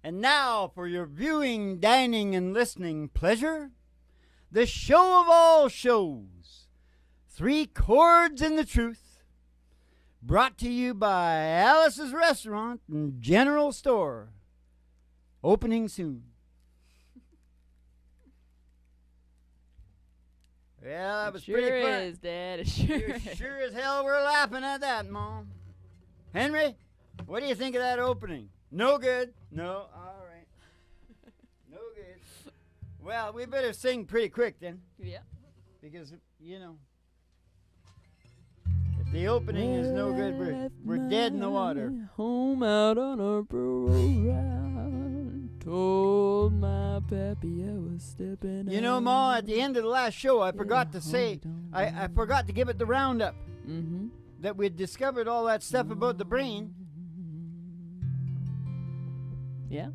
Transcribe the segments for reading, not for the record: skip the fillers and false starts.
And now for your viewing, dining, and listening pleasure, the show of all shows, 3 Chords in the Truth, brought to you by Alice's Restaurant and General Store, opening soon. Well, that was sure pretty fun. Is, Dad. It sure You is. sure as hell were laughing at that, Mom. Henry, what do you think of that opening? No good? No? All right. No good. Well, we better sing pretty quick then. Yeah. Because, you know, if the opening is no good, we're dead in the water. Home out on a burro ride. Told my pappy I was stepping You know, out. Ma, at the end of the last show, I forgot to say, I forgot to give it the roundup. Mm-hmm. That we'd discovered all that stuff about the brain. Yeah.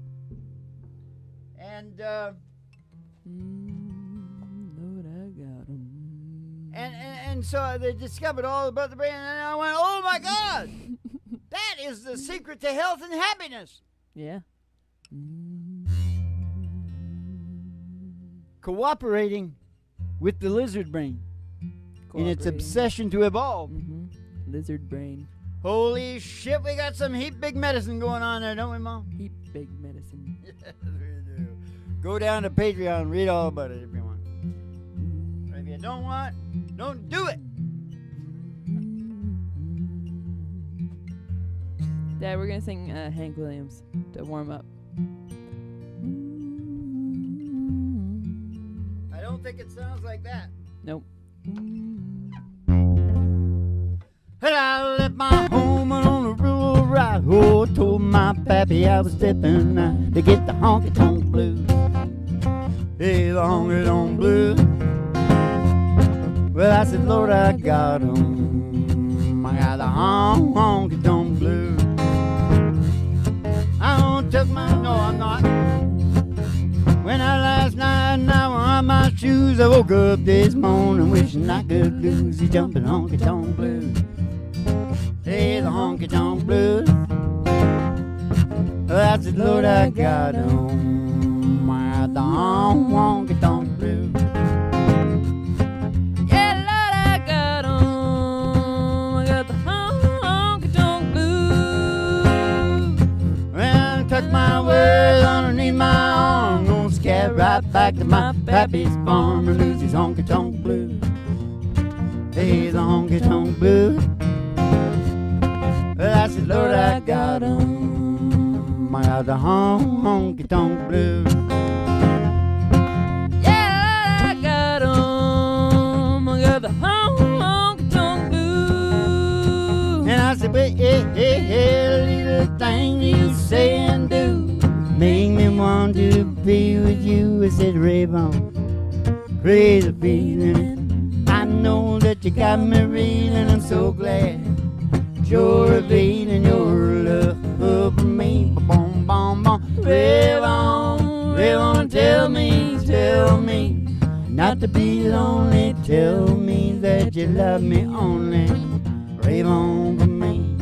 And, Lord, I got 'em. and so they discovered all about the brain, and I went, oh my God! That is the secret to health and happiness. Yeah. Cooperating with the lizard brain in its Cooperating. obsession to evolve. Mm-hmm. Lizard brain. Holy shit, we got some heap big medicine going on there, don't we, Mom? Heap big medicine. Yes, we do. Go down to Patreon and read all about it if you want. Or if you don't want, don't do it. Dad, we're gonna sing Hank Williams to warm up. I don't think it sounds like that. Nope. And I left my home on a rural ride. Oh, told my pappy I was stepping out to get the honky-tonk blues. Hey, the honky-tonk blues. Well, I said, Lord, I got 'em. I got the honky-tonk blues. I don't took my, no, I'm not. When I last night and I were on my shoes, I woke up this morning wishing I could lose the jumping honky-tonk blues. Hey, the honky-tonk blues. I said, Lord, I got 'em. I got the honky-tonk blues. Yeah, Lord, I got 'em. I got the honky-tonk blues. Well, I tucked my words underneath my arm, gonna scat right back to my pappy's farm and lose these honky-tonk blues. Hey, the honky-tonk blues. Well, I said, Lord, I got 'em. I got the honky-tonk blues. Yeah, Lord, I got 'em. I got the honky-tonk blues. And I said, hey, little thing you say and do make me want to be with you. I said, rave on, crazy feeling. I know that you got me reeling. I'm so glad you're revealing your love for me. Boom, boom, boom. Rave on, tell me not to be lonely. Tell me that you love me only. Rave on for me.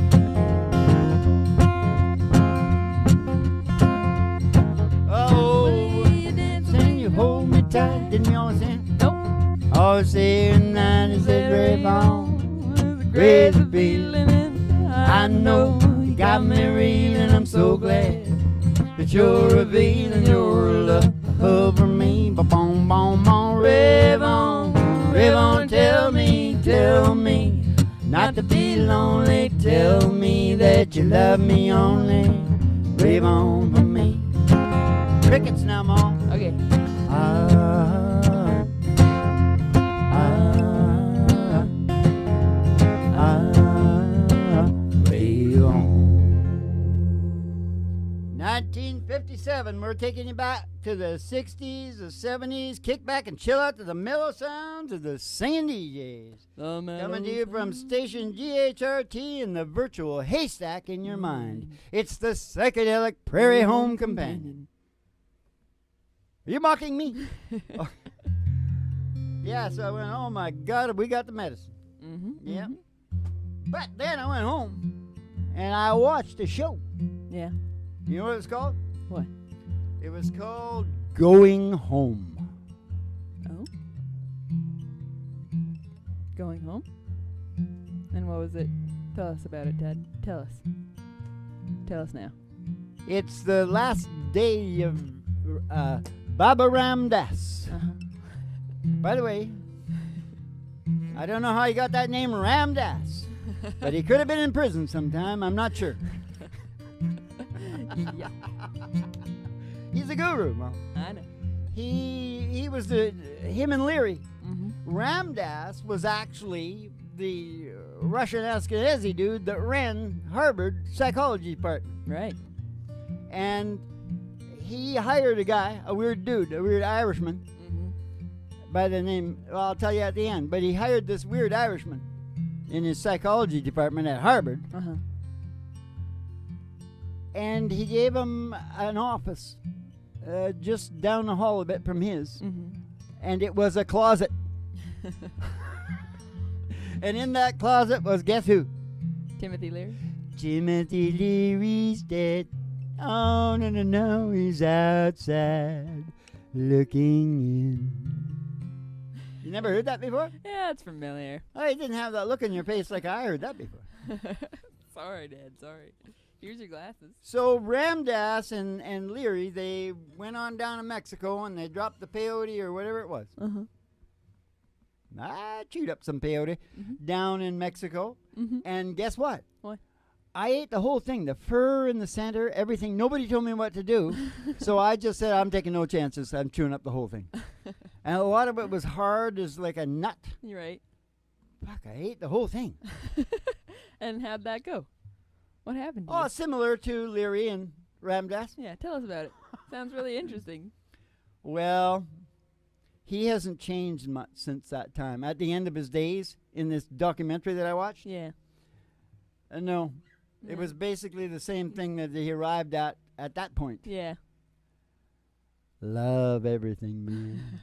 Oh, saying you hold me tight, didn't you always say? Nope. All saying that is a rave on, crazy feeling. I know you got me reeling. I'm so glad that you're revealing your love over me. Ba-boom, boom, boom. Rave on, tell me not to be lonely. Tell me that you love me only. Rave on for me. Crickets now, Mom. Okay. Rave on. 1957, we're taking you back to the 60s, the 70s. Kick back and chill out to the mellow sounds of the singing DJs. Coming to you from station GHRT in the virtual haystack in your mind. It's the psychedelic Prairie Home Companion. Are you mocking me? Oh. Yeah, so I went, oh my God, we got the medicine. Mm-hmm. Yeah. But then I went home and I watched a show. Yeah. You know what it's called? What? It was called Going Home. Oh? Going home? And what was it? Tell us about it, Dad. Tell us. Tell us now. It's the last day of Baba Ram Das. Uh-huh. By the way, I don't know how he got that name Ram Das, but he could have been in prison sometime. I'm not sure. Yeah. He's a guru, Mom. I know. He was him and Leary. Mm-hmm. Ram Dass was actually the Russian Ashkenazi dude that ran Harvard psychology department. Right. And he hired a guy, a weird dude, a weird Irishman, by the name, well, I'll tell you at the end, but he hired this weird Irishman in his psychology department at Harvard. Uh-huh. And he gave him an office just down the hall a bit from his. Mm-hmm. And it was a closet. And in that closet was, guess who? Timothy Leary. Timothy Leary's dead. Oh, no, he's outside looking in. You never heard that before? Yeah, it's familiar. Oh, you didn't have that look on your face like I heard that before. Sorry, Dad, sorry. Here's your glasses. So Ram Dass and Leary, they went on down to Mexico and they dropped the peyote or whatever it was. Uh-huh. I chewed up some peyote down in Mexico. Mm-hmm. And guess what? What? I ate the whole thing, the fur in the center, everything. Nobody told me what to do. So I just said, I'm taking no chances. I'm chewing up the whole thing. And a lot of it was hard as like a nut. You're right. Fuck, I ate the whole thing. And how'd that go? What happened to Oh, you? similar to Leary and Ram Dass. Yeah, tell us about it. Sounds really interesting. Well, he hasn't changed much since that time. At the end of his days, in this documentary that I watched, Yeah. no, Yeah. it was basically the same thing that he arrived at that point. Yeah. Love everything, man.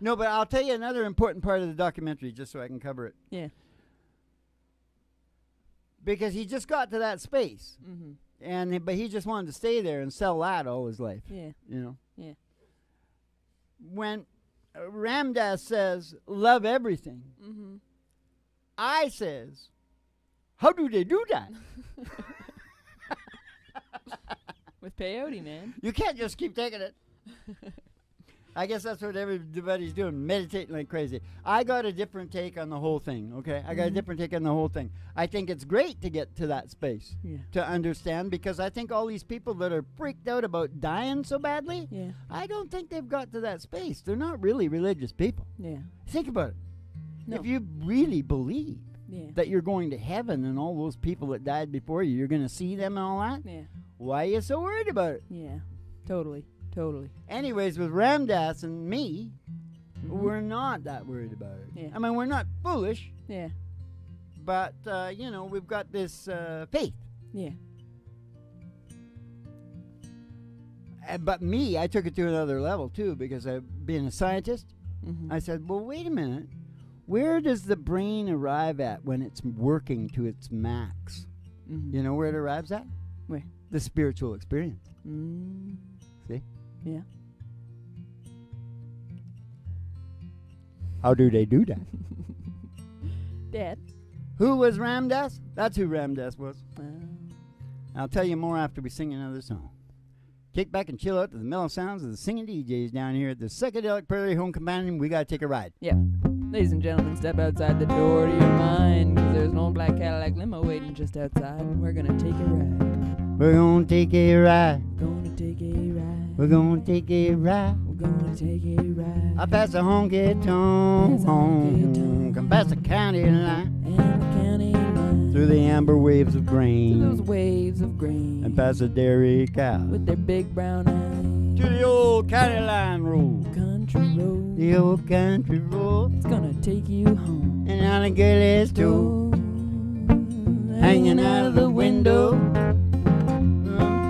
No, but I'll tell you another important part of the documentary, just so I can cover it. Yeah. Because he just got to that space, Mm-hmm. but he just wanted to stay there and sell that all his life. Yeah. You know. Yeah. When Ram Dass says, "Love everything," Mm-hmm. I says, "How do they do that?" With peyote, man. You can't just keep taking it. I guess that's what everybody's doing, meditating like crazy. I got a different take on the whole thing, okay? I got a different take on the whole thing. I think it's great to get to that space, Yeah. to understand, because I think all these people that are freaked out about dying so badly, Yeah. I don't think they've got to that space. They're not really religious people. Yeah. Think about it. No. If you really believe Yeah. that you're going to heaven and all those people that died before you, you're going to see them and all that, Yeah. why are you so worried about it? Yeah. Totally. Totally. Anyways, with Ram Dass and me, Mhm. we're not that worried about it. Yeah. I mean, we're not foolish, Yeah. but, we've got this faith. Yeah. But me, I took it to another level, too, because being a scientist, Mm-hmm. I said, well, wait a minute. Where does the brain arrive at when it's working to its max? Mm-hmm. You know where it arrives at? Where? The spiritual experience. Mm. See? Yeah. How do they do that? Dad. Who was Ram Dass? That's who Ram Dass was. Wow. I'll tell you more after we sing another song. Kick back and chill out to the mellow sounds of the singing DJs down here at the Psychedelic Prairie Home Companion. We gotta take a ride. Yeah. Ladies and gentlemen, step outside the door to your mind, 'cause there's an old black Cadillac limo waiting just outside, and we're gonna take a ride. We're gonna take a ride. Gonna take a ride. We're gonna take a ride. We're gonna take a ride. I pass the honky-tonk home. Come past the county line. And the county line. Through the amber waves of Through grain. those waves of grain. And past the dairy cow. With their big brown eyes. To the old county line road. Country road. The old country road. It's gonna take you home. And on a girl's toe. Hanging out of the window.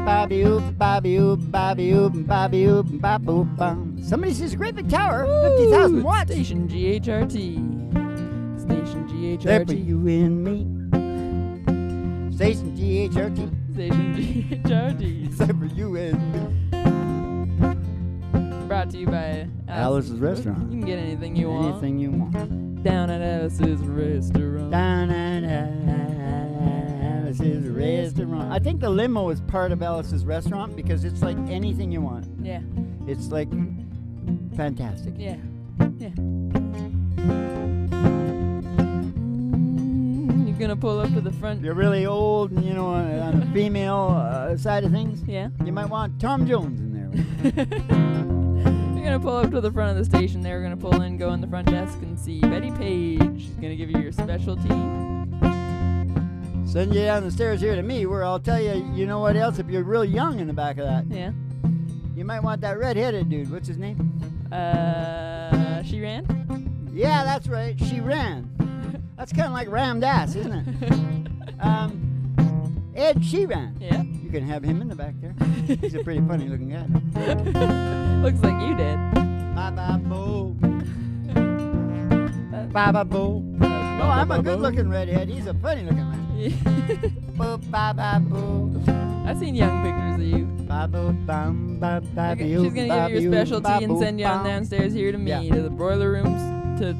Bobby oop, bobby oop, bobby oop, bobby oop, bop oop, bum. Somebody sees a great big tower, 50,000 Ooh, watts. Station GHRT. Station There for GHRT. you and me. Station GHRT. Station GHRT. Except for you and Brought to you by Alice's Restaurant. You can get anything you want. Anything you want. Down at Alice's Restaurant. Down at Alice's Restaurant. I think the limo is part of Alice's Restaurant because it's like anything you want. Yeah. It's like fantastic. Yeah. Yeah. You're gonna pull up to the front. You're really old, and you know, on the female side of things. Yeah. You might want Tom Jones in there. You're gonna pull up to the front of the station. They're gonna pull in, go in the front desk, and see Betty Page. She's gonna give you your specialty. Send you down the stairs here to me, where I'll tell you. You know what else? If you're real young in the back of that, Yeah. you might want that red-headed dude. What's his name? She ran. Yeah, that's right. She ran. That's kind of like rammed ass, isn't it? Ed Sheeran. Yeah. You can have him in the back there. He's a pretty funny looking guy. Looks like you did. Bye-bye, boo. Bye-bye, boo. No, I'm a good looking redhead. He's a funny looking man. Boo, bye-bye, boo. I've seen young pictures of you. Bye-boo, bum, bye-bye, Okay, she's gonna give you your specialty and send you on downstairs here to me, to the boiler rooms, to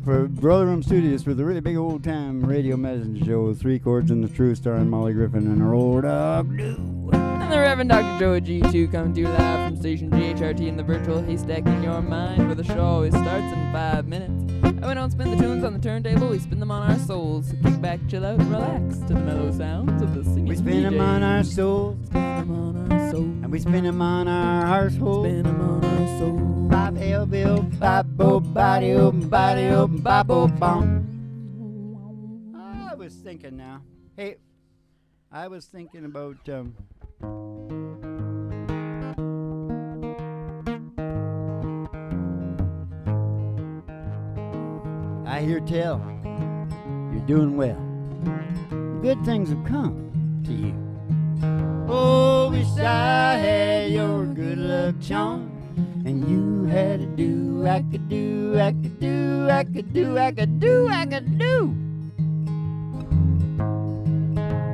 for Brother Room Studios for the really big old time radio messenger show, 3 Chords and the Truth, starring Molly Griffin and her old dog Blue. and the Reverend Dr. Joe G2 coming to you live from station GHRT in the virtual haystack in your mind, where the show always starts in 5 minutes. And we don't spin the tunes on the turntable, we spin them on our souls. So kick back, chill out, and relax to the mellow sounds of the singing We spin them on our souls, Spin them on our souls. and we spin them on our household. Spin them on our souls. Bop, hell, bill, bop, bo, body, open, bop, bo, bom. I was thinking now. Hey, I was thinking about, I hear tell you're doing well. Good things have come to you. Oh, wish I had your good luck charm, and you had a do, I could do, I could do, I could do, I could do, I could do.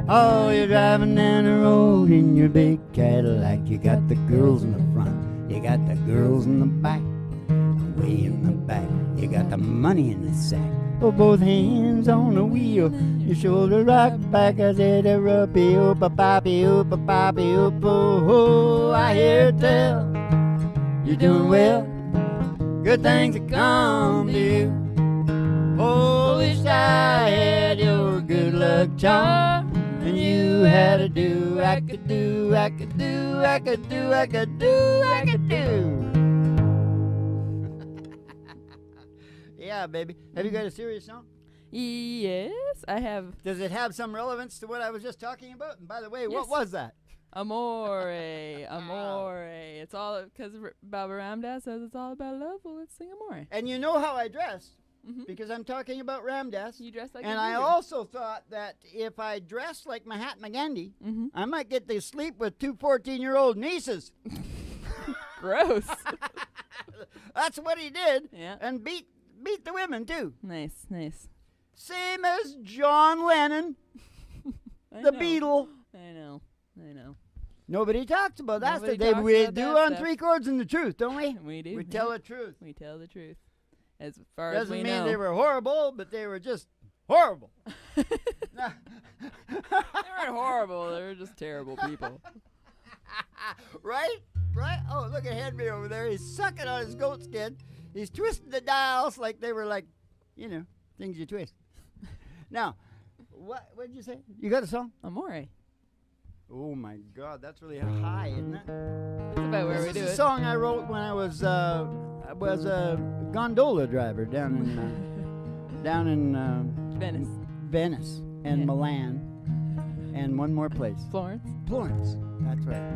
Oh, you're driving down the road in your big Cadillac. You got the girls in the front, you got the girls in the back. Way in the back, you got the money in the sack. Oh, both hands on the wheel, your shoulder rock back. I said, "Ruppy, oop, a poppy, oop, a poppy, oop, oh, I hear tell you're doing well. Good things have come to you. Oh, wish I had your good luck charm, and you had a do, I could do, I could do, I could do, I could do, I could do." Yeah, baby. Have you got a serious song? Yes, I have. Does it have some relevance to what I was just talking about? And by the way, what Yes. was that? Amore, amore. It's all because Baba Ramdas says it's all about love. Well, let's sing Amore. And you know how I dress, Mm-hmm. because I'm talking about Ramdas. You dress like And a I groovy. also thought that if I dressed like Mahatma Gandhi, Mm-hmm. I might get to sleep with 2 14-year-old nieces. Gross. That's what he did. Yeah. And beat the women, too. Nice, nice. Same as John Lennon, I the know. Beatle. I know. Nobody talks about that Nobody stuff. talks We about do that on stuff. 3 Chords and the Truth, don't we? We do. We tell the truth. We tell the truth. As far as Doesn't we mean know. they were horrible, but they were just horrible. They weren't horrible. They were just terrible people. Right? Right? Oh, look at Henry over there. He's sucking on his goat skin. He's twisting the dials like they were like, things you twist. Now, what did you say? You got a song? Amore. Oh my God, that's really high, isn't it? That's about where we This do is a it. song I wrote when I was a gondola driver down in Venice. Venice and Yeah. Milan and one more place. Florence. Florence. That's right.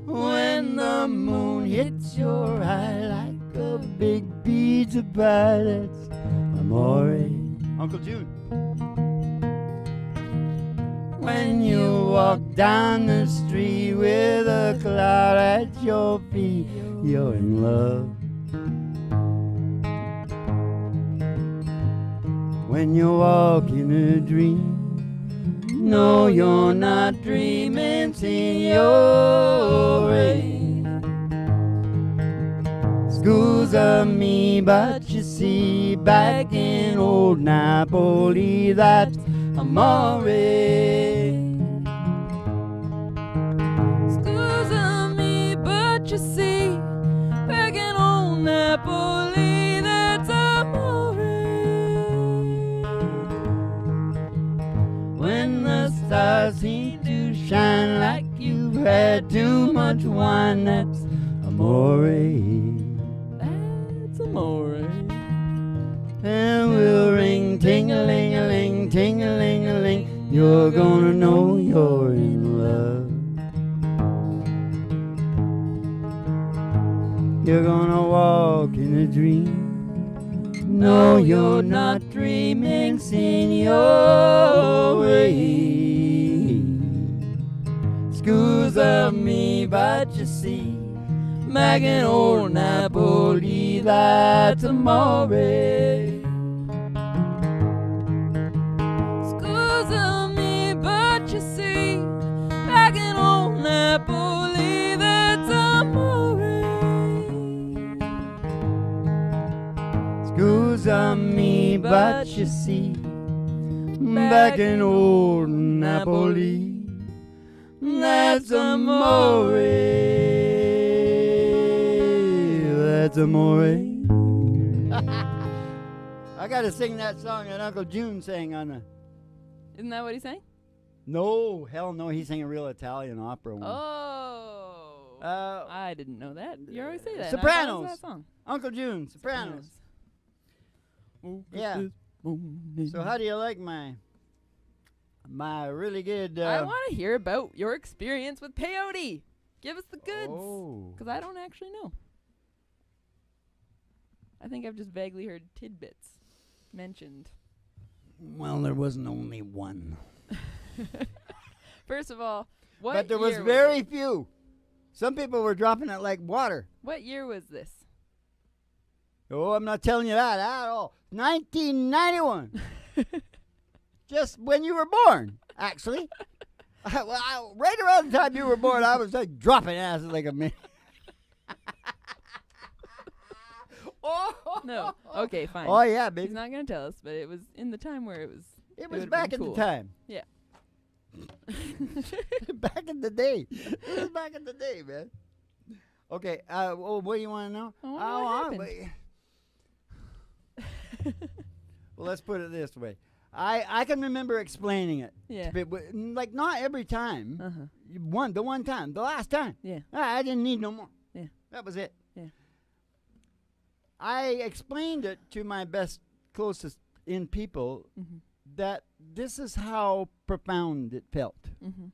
When the moon hits your eye like a big beads of violets, amore. Uncle June. When you walk down the street with a cloud at your feet, you're in love. when you walk in a dream. No, you're not dreaming, signore. Scusa me, but you see, back in old Napoli, that's amore. Scusa me, but you see, back in old Napoli, that's amore. When the stars seem to shine like you've had too much wine, that's amore. That's amore. And we'll ring ting-a-ling-a-ling, ting-a-ling-a-ling. You're gonna know you're in love. You're gonna walk in a dream. No, you're not dreaming, signore. Scusa me, but you see, back in old Napoli, that's amore. Scusa me, but you see, back in old Napoli, that's amore. Scusa me, but you see, back in old Napoli, that's amore. That's amore. I gotta sing that song that Uncle June sang on the... Isn't that what he's saying? No, hell no, he sang a real Italian opera one. Oh. I didn't know that. You always say that. Sopranos. That song. Uncle June, Sopranos. Yeah. So how do you like my really good... I want to hear about your experience with peyote. Give us the goods. Oh. Because I don't actually know. I think I've just vaguely heard tidbits mentioned. Well, there wasn't only one. First of all, what But there was year very it? few. Some people were dropping it like water. What year was this? Oh, I'm not telling you that at all. 1991. Just when you were born, actually. Right around the time you were born, I was like dropping asses like a man. No. Okay, fine. Oh, yeah, He's baby. not going to tell us, but it was in the time where it was... It was would've back been in cool. the time. Yeah. Back in the day. It was back in the day, man. Okay, what do you want to know? I wonder what happened. Well, let's put it this way. I can remember explaining it. Yeah. To people, like, not every time. Uh-huh. The one time. The last time. Yeah. I didn't need no more. Yeah. That was it. Yeah. I explained it to my closest in people Mm-hmm. that this is how profound it felt. Mm-hmm.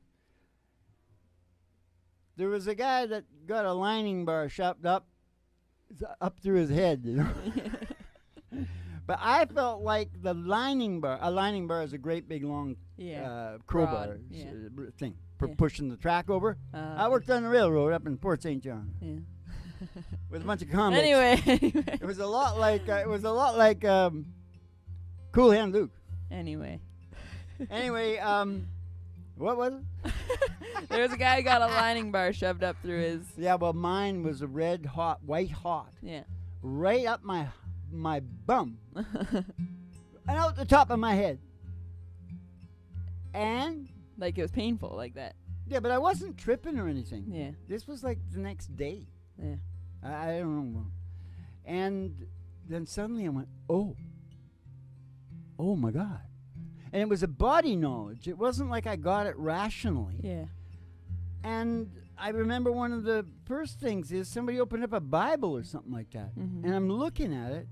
There was a guy that got a lining bar shoved up through his head, you know. But I felt like a lining bar is a great big long crowbar thing for pushing the track over. I worked on the railroad up in Port St. John. Yeah. With a bunch of convicts. Anyway. It was a lot like Cool Hand Luke. Anyway, what was it? there was a guy who got a lining bar shoved up through his... Yeah, well, mine was a white hot. Yeah. Right up my bum. And out the top of my head. And... Like it was painful like that. Yeah, but I wasn't tripping or anything. Yeah. This was like the next day. Yeah. I don't know. And then suddenly I went, oh my God. And it was a body knowledge. It wasn't like I got it rationally. Yeah. And I remember one of the first things is somebody opened up a Bible or something like that. Mm-hmm. And I'm looking at it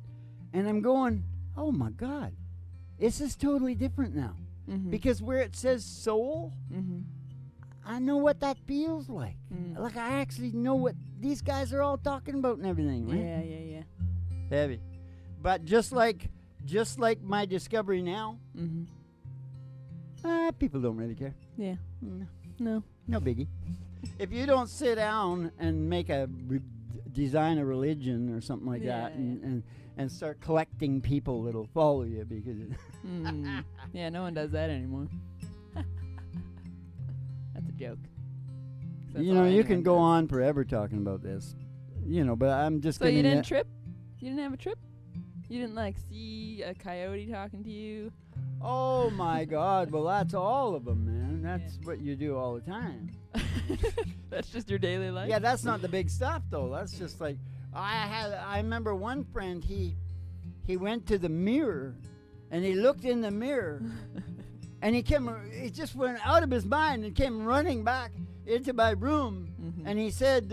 and I'm going, oh my God, this is totally different now. Mm-hmm. Because where it says soul, Mm-hmm. I know what that feels like. Mm. Like I actually know what these guys are all talking about and everything, right? Yeah. Heavy. But just like my discovery now, Mm-hmm. People don't really care. Yeah. No biggie. If you don't sit down and make a design a religion or something like that, and start collecting people that'll follow you because. Yeah, no one does that anymore. That's a joke. That's You know, all you can anyone go does. on forever talking about this. You know, but I'm just So gonna. you didn't trip? You didn't have a trip? You didn't like see a coyote talking to you? Oh my God! Well, that's all of them, man. That's what you do all the time. That's just your daily life? Yeah, that's not the big stuff though. That's just like I remember one friend. He went to the mirror, and he looked in the mirror, and he just went out of his mind and came running back into my room, and he said,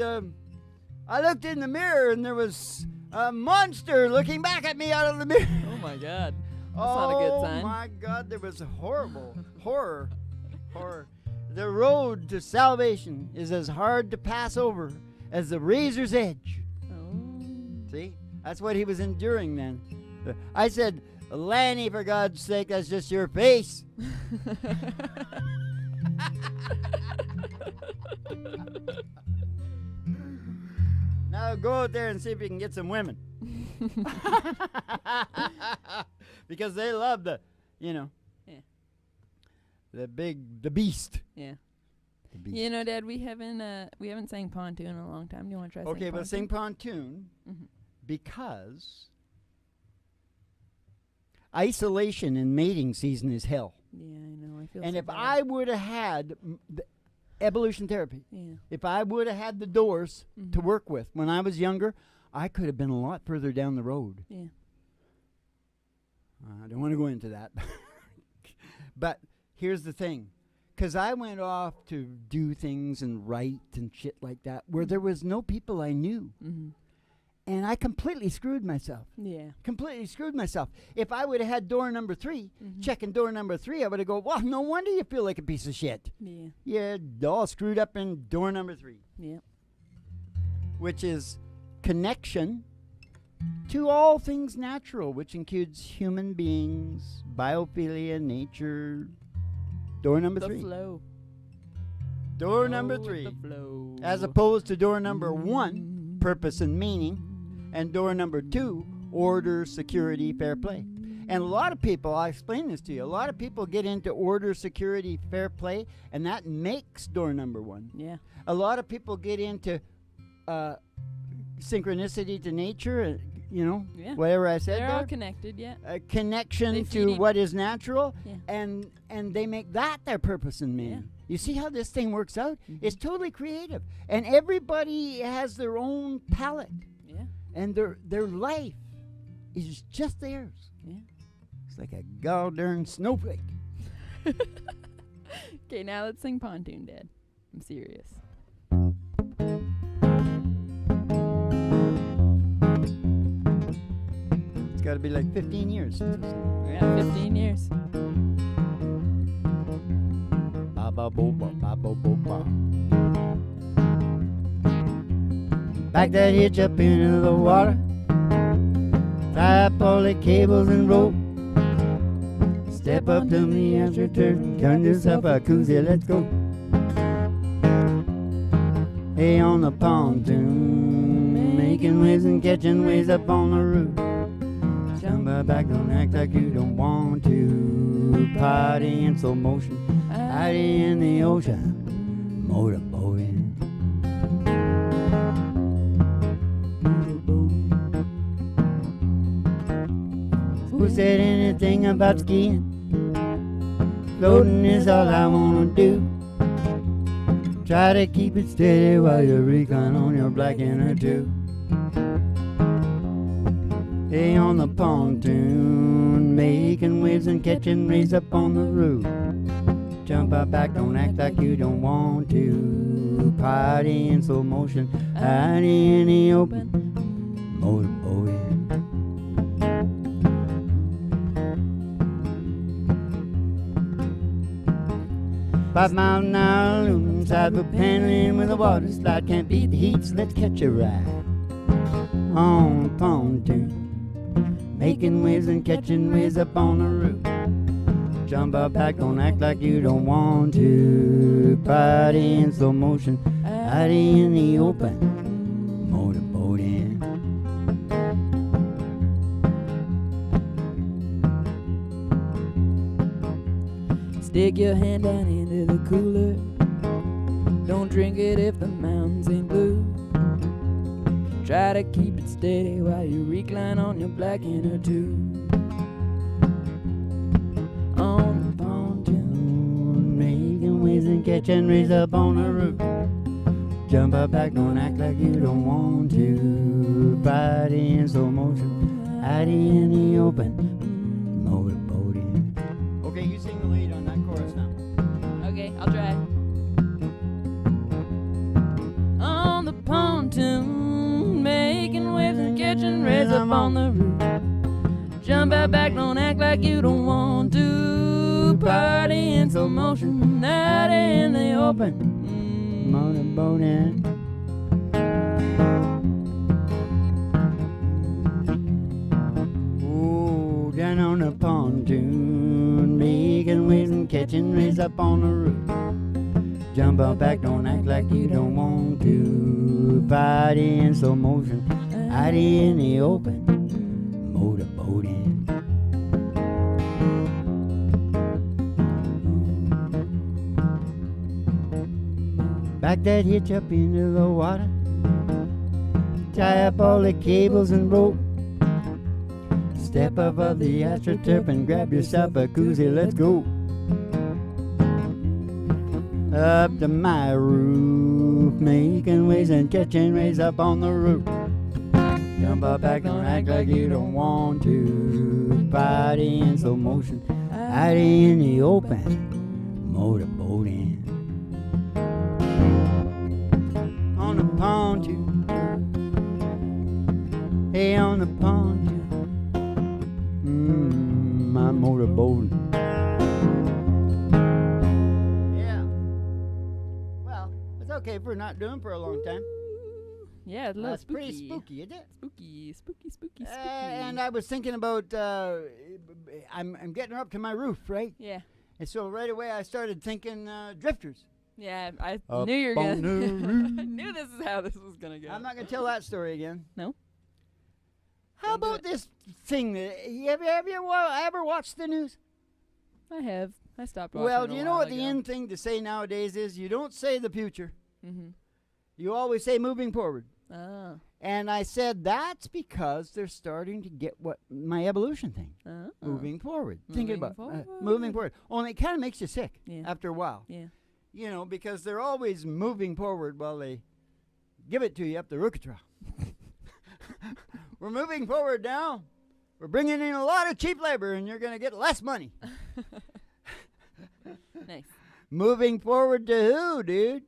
"I looked in the mirror, and there was a monster looking back at me out of the mirror." Oh my God. That's not a good sign. Oh my God, there was horrible horror. The road to salvation is as hard to pass over as the razor's edge. Oh. See? That's what he was enduring then. I said, "Lanny, for God's sake, that's just your face." Now go out there and see if you can get some women. Because they love the beast. Yeah. The beast. You know, Dad, we haven't sang Pontoon in a long time. Do you want to try Okay, but sing Pontoon Mm-hmm. because isolation in mating season is hell. Yeah, I know. I feel And so if bad. I would have had the evolution therapy, Yeah. if I would have had the doors to Mm-hmm. work with when I was younger, I could have been a lot further down the road. Yeah. I don't want to go into that. But here's the thing. Because I went off to do things and write and shit like that where there was no people I knew. Mm-hmm. And I completely screwed myself. Yeah. Completely screwed myself. If I would have had door number 3, Mm-hmm. checking door number 3, I would have go, well, no wonder you feel like a piece of shit. Yeah. You're all screwed up in door number 3. Yeah. Which is connection to all things natural, which includes human beings, biophilia, nature. Door number 3. Flow. Door Go number with 3. the flow. As opposed to door number 1, purpose and meaning, and door number 2, order, security, fair play. And a lot of people, I'll explain this to you, a lot of people get into order, security, fair play, and that makes door number 1. Yeah. A lot of people get into synchronicity to nature, Yeah. whatever I said They're all there. connected, yeah. A connection They to feed what is natural, Yeah. and they make that their purpose and meaning. Yeah. You see how this thing works out? Mhm. It's totally creative, and everybody has their own palette, Yeah. and their life is just theirs. Yeah. It's like a goddamn snowflake. Okay, now let's sing Pontoon, Dad. I'm serious. It's got to be like 15 years. We got 15 years. Ba ba bo ba ba bo bo ba. Back that hitch up into the water. Tie up all the cables and rope. Step up to me as you turn yourself a koozie, let's go. Hey, on the pontoon, making waves and catching waves up on the roof. Jump back, don't act like you don't want to. Party in slow motion, party in the ocean, motorboating. Who said anything about skiing? Floating is all I wanna do. Try to keep it steady while you recline on your black inner tube. Hey, on the pontoon, making waves and catching rays up on the roof. Jump out back, don't act like you don't want to. Party in slow motion, party in the open, motorboating. 5 miles an hour, aluminum side, but paneling with a water slide. Can't beat the heat, so let's catch a ride on a pontoon, making waves and catching waves up on the roof. Jump out back, don't act like you don't want to. Party in slow motion, party in the open, motorboating. Stick your hand down into the cooler. Don't drink it if the mountains ain't blue. Try to keep it steady while you recline on your black inner tube. On the pontoon, making waves and catching rays up on the roof. Jump up back, don't act like you don't want to. Body in slow motion, hiding in the open. Motorboating. Okay, you sing the lead on that chorus now. Okay, I'll try. On the pontoon, making waves and catching rays up on the roof. Jump out back, don't act like you don't want to. Party in slow motion, out in the open. Motorboating. Ooh, down on the pontoon, making waves and catching rays up on the roof. Jump out back, don't act like you don't want to. Party in slow motion, out in the open. Motorboating. Back that hitch up into the water. Tie up all the cables and rope. Step above the astroturf and grab yourself a koozie, let's go. Up to my roof, making waves and catching rays up on the roof. Jump up back, don't act like you don't want to. Party in slow motion, out in the open. Motorboating. On the pontoon, hey, on the pontoon, I'm motorboating. Yeah. Well, it's okay if we're not doing for a long time. Yeah, it's a little That's spooky. pretty spooky, isn't it? Spooky. And I was thinking about, I'm getting up to my roof, right? Yeah. And so right away I started thinking Drifters. Yeah, I Up knew you were on gonna. the roof. I knew this is how this was gonna go. I'm not going to tell that story again. No. How Don't do about this thing? Have you ever watched the news? I have. I stopped watching. Well, do you know what the end thing to say nowadays is? You don't say the future. Mm-hmm. You always say moving forward. Oh. And I said that's because they're starting to get what my evolution thing. Oh. Moving forward. Think Moving about forward. moving forward. Only it kind of makes you sick Yeah. after a while. Yeah. You know, because they're always moving forward while they give it to you up the Rookatra. We're moving forward now. We're bringing in a lot of cheap labor, and you're going to get less money. Nice. Moving forward to who, dude?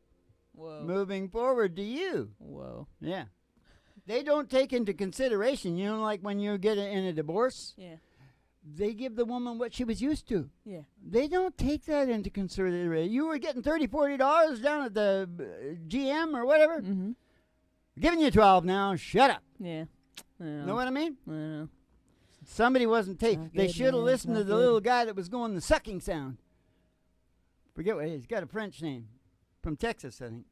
Whoa. Moving forward to you. Whoa. Yeah. They don't take into consideration, you know, like when you get in a divorce, Yeah. they give the woman what she was used to. Yeah. They don't take that into consideration. You were getting $30, $40 down at the GM or whatever. Mm-hmm. We're giving you 12 now. Shut up. Yeah. I know. Know what I mean? I know. Somebody wasn't taking. Not They good, should have man. listened Not to the good. little guy that was going the sucking sound. Forget what he's got a French name. From Texas, I think.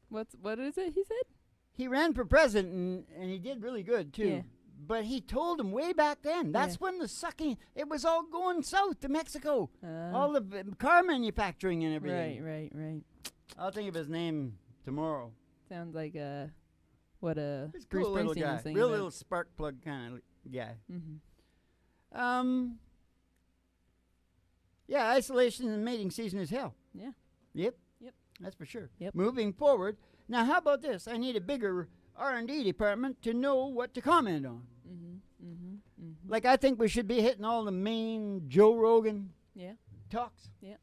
What is it he said? He ran for president and he did really good too. Yeah. But he told him way back then. That's when the sucking. It was all going south to Mexico. All the car manufacturing and everything. Right. I'll think of his name tomorrow. Sounds like He's a Bruce cool little Springsteen guy. was singing Real about. little spark plug kind of guy. Mm-hmm. Yeah, isolation and mating season is hell. Yeah. Yep. Yep. That's for sure. Yep. Moving forward. Now, how about this? I need a bigger R&D department to know what to comment on. Like, I think we should be hitting all the main Joe Rogan talks. Yeah.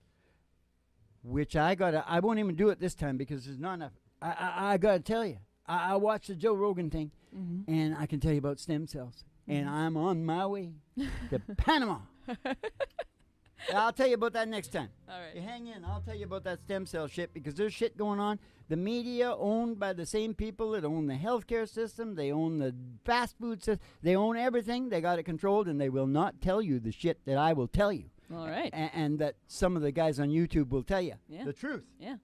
Which I won't even do it this time because there's not enough. I got to tell you, I watched the Joe Rogan thing, and I can tell you about stem cells. And I'm on my way to Panama. I'll tell you about that next time. All right. You hang in. I'll tell you about that stem cell shit because there's shit going on. The media owned by the same people that own the healthcare system. They own the fast food system. They own everything. They got it controlled, and they will not tell you the shit that I will tell you. All right. And that some of the guys on YouTube will tell you. Yeah. The truth. Yeah.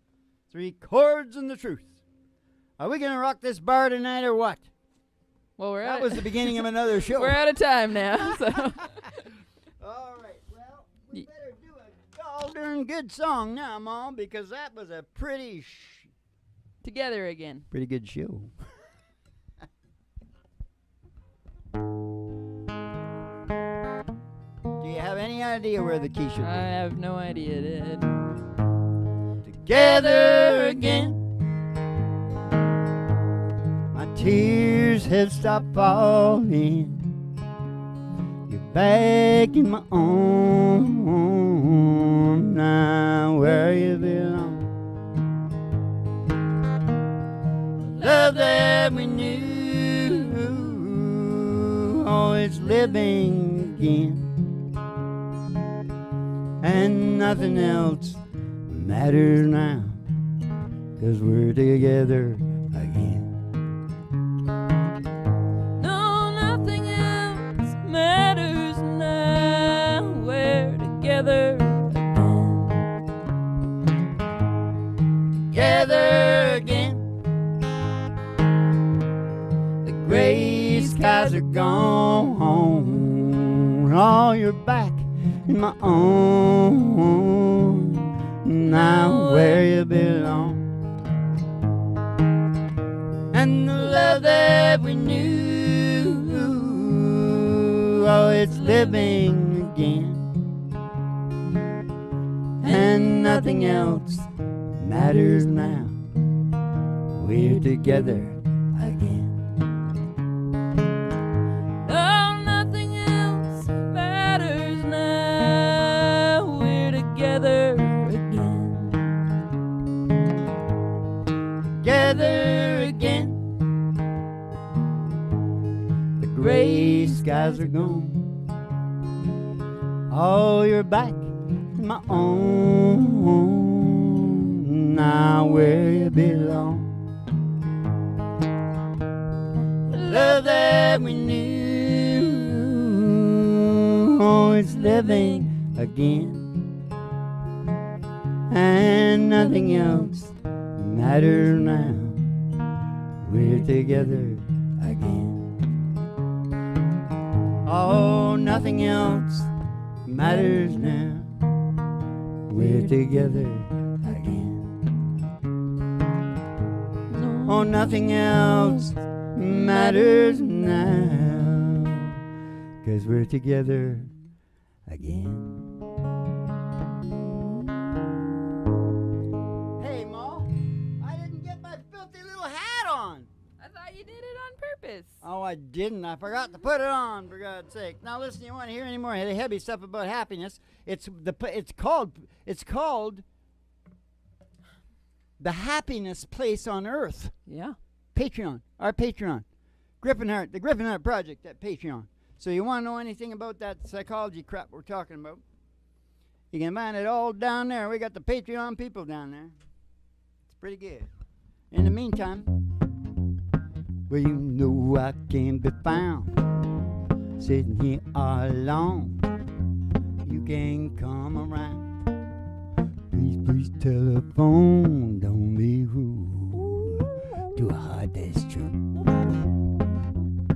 3 chords and the truth. Are we going to rock this bar tonight or what? Well, That was the beginning of another show. We're out of time now. So. All right. Well, we better do a darn good song now, Mom, because that was a pretty Together again. pretty good show. Do you have any idea where the key should be? I have no idea, Dad. Together again. My tears have stopped falling. You're back in my arms now, where you belong. The love that we knew, oh, it's living again, and nothing else matters now, 'cause we're together again. No, nothing else matters now. We're together again. Together again. The gray skies are gone. Oh, you're back in my arms now, where you belong. And the love that we knew, oh, it's living again, and nothing else matters now, we're together again. No, nothing else matters now. We're together again. Together again. The gray skies are gone. Oh, you're back in my arms now, where you belong. The love that we knew, oh, it's living again, and nothing else matters now, we're together again. Oh, nothing else matters now, we're together again. Oh, nothing else matters now, 'cause we're together again. Hey, Ma, I didn't get my filthy little hat on. I thought you did it on purpose. Oh, I didn't. I forgot to put it on, for God's sake. Now, listen, you want to hear any more heavy stuff about happiness? It's called The Happiness Place on Earth. Yeah. Patreon, our Patreon. The Griffin Hart Project at Patreon. So you want to know anything about that psychology crap we're talking about? You can find it all down there. We got the Patreon people down there. It's pretty good. In the meantime, well, you know I can't be found sitting here all alone. You can come around. Please telephone. Don't be rude to a heart that's true.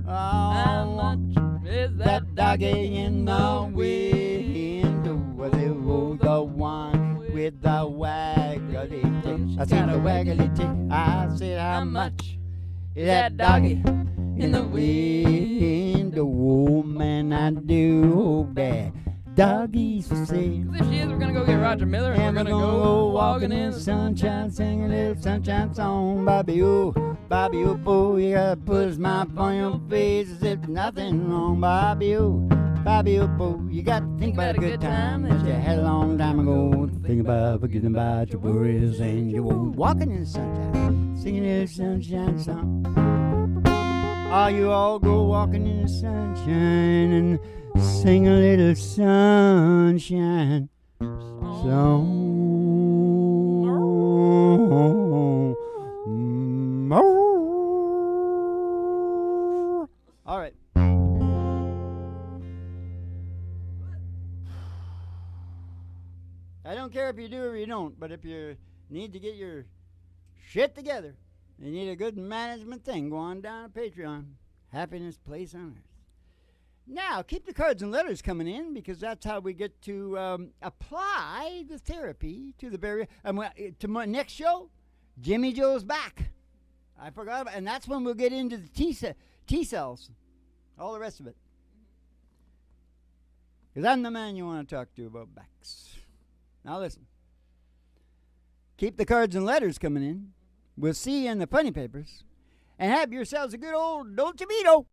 How much is That doggy in the window, was it the one with the waggly tick? I said the waggly tick. I said how much is that doggy in the window? Oh man, I do hope that doggies for sale. 'Cause if she is, we're gonna go get Roger Miller and we're gonna go walking in the sunshine, sing a little sunshine song. Bobby, oh, boo, you gotta put a smile on your face as if there's nothing wrong. Bobby, oh, boo, you got to think about a good time that you had a long time ago. Think about forgetting about your worries and your woes. Walking in the sunshine, singing a little sunshine song. Oh, you all go walking in the sunshine and sing a little sunshine song. All right. I don't care if you do or you don't, but if you need to get your shit together, you need a good management thing, go on down to Patreon. Happiness Place on Earth. Now, keep the cards and letters coming in because that's how we get to apply the therapy to the barrier. And to my next show, Jimmy Joe's back. I forgot about, and that's when we'll get into the T cells, all the rest of it. Because I'm the man you want to talk to about backs. Now listen. Keep the cards and letters coming in. We'll see you in the funny papers. And have yourselves a good old Dolce Vito.